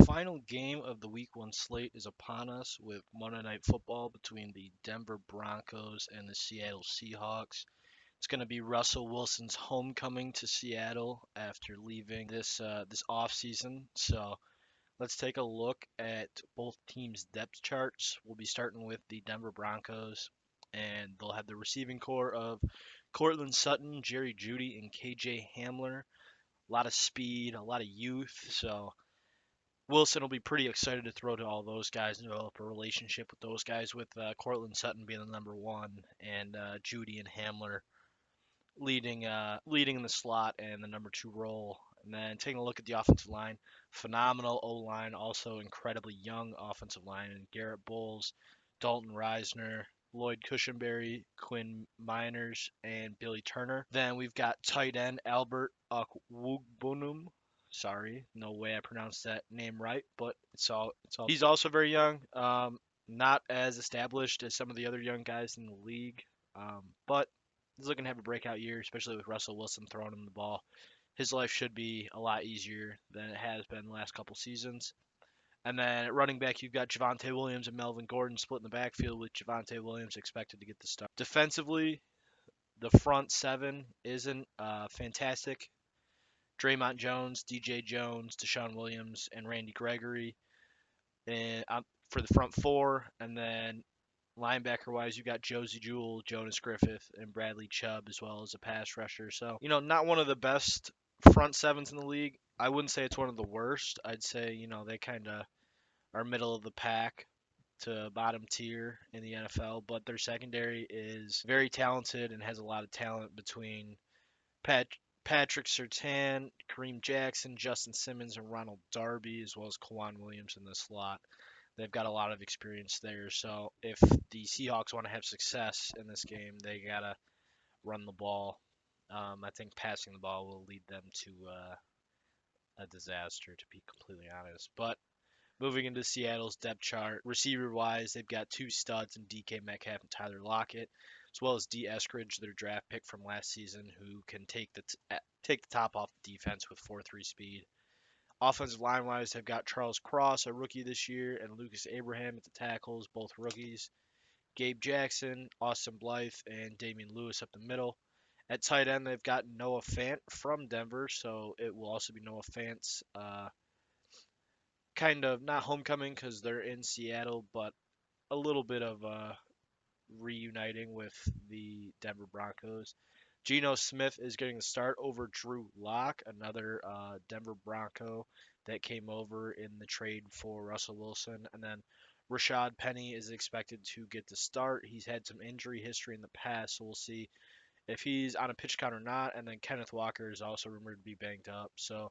final game of the Week 1 slate is upon us with Monday Night Football between the Denver Broncos and the Seattle Seahawks. It's going to be Russell Wilson's homecoming to Seattle after leaving this offseason. So let's take a look at both teams' depth charts. We'll be starting with the Denver Broncos, and they'll have the receiving core of Cortland Sutton, Jerry Jeudy, and KJ Hamler. A lot of speed, a lot of youth. So Wilson will be pretty excited to throw to all those guys and develop a relationship with those guys, with Cortland Sutton being the number one and Judy and Hamler leading in the slot and the number two role. And then taking a look at the offensive line, phenomenal O line, also incredibly young offensive line, and Garrett Bowles, Dalton Reisner, Lloyd Cushenberry, Quinn Miners, and Billy Turner. Then we've got tight end Albert Okwuegbunam. Sorry, no way I pronounced that name right, but it's all. He's also very young, not as established as some of the other young guys in the league, but he's looking to have a breakout year, especially with Russell Wilson throwing him the ball. His life should be a lot easier than it has been the last couple seasons. And then at running back, you've got Javonte Williams and Melvin Gordon split in the backfield, with Javonte Williams expected to get the start. Defensively, the front seven isn't fantastic. Draymond Jones, DJ Jones, Deshaun Williams, and Randy Gregory and for the front four. And then linebacker wise, you got Josie Jewell, Jonas Griffith, and Bradley Chubb, as well as a pass rusher. So, not one of the best front sevens in the league. I wouldn't say it's one of the worst. I'd say, they kind of are middle of the pack to bottom tier in the NFL, but their secondary is very talented and has a lot of talent between Pat, Patrick Surtain, Kareem Jackson, Justin Simmons, and Ronald Darby, as well as Kwan Williams in the slot. They've got a lot of experience there. So if the Seahawks want to have success in this game, they gotta run the ball. I think passing the ball will lead them to a disaster, to be completely honest. But moving into Seattle's depth chart, receiver wise, they've got two studs in DK Metcalf and Tyler Lockett, as well as D. Eskridge, their draft pick from last season, who can take the top off the defense with 4.3 speed. Offensive line wise, they've got Charles Cross, a rookie this year, and Lucas Abraham at the tackles, both rookies. Gabe Jackson, Austin Blythe, and Damian Lewis up the middle. At tight end, they've got Noah Fant from Denver, so it will also be Noah Fant's kind of not homecoming because they're in Seattle, but a little bit of reuniting with the Denver Broncos. Geno Smith is getting the start over Drew Lock, another Denver Bronco that came over in the trade for Russell Wilson. And then Rashad Penny is expected to get the start. He's had some injury history in the past, so we'll see if he's on a pitch count or not. And then Kenneth Walker is also rumored to be banged up. So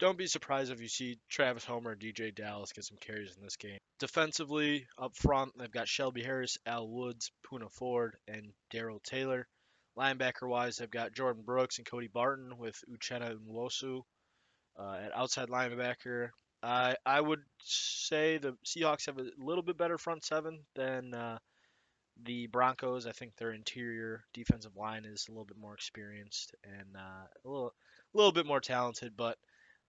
don't be surprised if you see Travis Homer and DJ Dallas get some carries in this game. Defensively, up front, they've got Shelby Harris, Al Woods, Puna Ford, and Daryl Taylor. Linebacker wise, they've got Jordan Brooks and Cody Barton with Uchenna Nwosu. At outside linebacker, I would say the Seahawks have a little bit better front seven than the Broncos. I think their interior defensive line is a little bit more experienced and a little bit more talented, but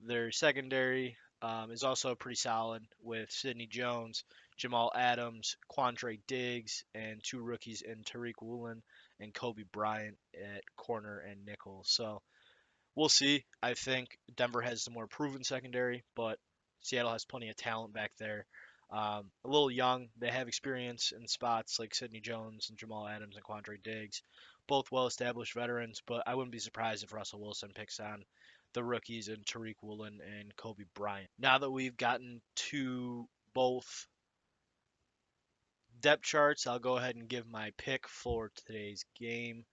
their secondary is also pretty solid with Sidney Jones, Jamal Adams, Quandre Diggs, and two rookies in Tariq Woolen and Kobe Bryant at corner and nickel. So we'll see. I think Denver has the more proven secondary, but Seattle has plenty of talent back there. A little young. They have experience in spots like Sidney Jones and Jamal Adams and Quandre Diggs, both well-established veterans. But I wouldn't be surprised if Russell Wilson picks on the rookies and Tariq Woolen and Kobe Bryant. Now that we've gotten to both depth charts, I'll go ahead and give my pick for today's game.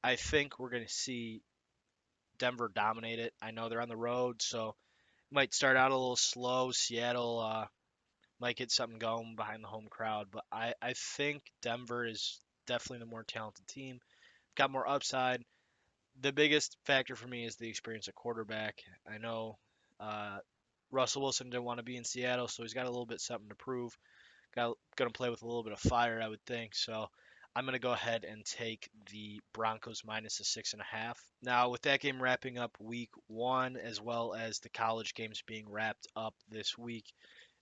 I think we're going to see Denver dominate it. I know they're on the road, so it might start out a little slow. Seattle might get something going behind the home crowd, but I think Denver is definitely the more talented team. Got more upside. The biggest factor for me is the experience at quarterback. I know Russell Wilson didn't want to be in Seattle, so he's got a little bit something to prove. Got going to play with a little bit of fire, I would think. So I'm going to go ahead and take the Broncos minus the 6.5. Now, with that game wrapping up week one, as well as the college games being wrapped up this week,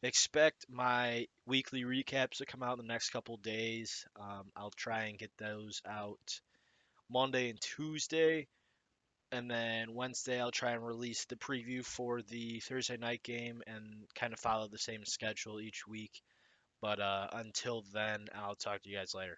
expect my weekly recaps to come out in the next couple days. I'll try and get those out Monday and Tuesday. And then Wednesday, I'll try and release the preview for the Thursday night game and kind of follow the same schedule each week. But until then, I'll talk to you guys later.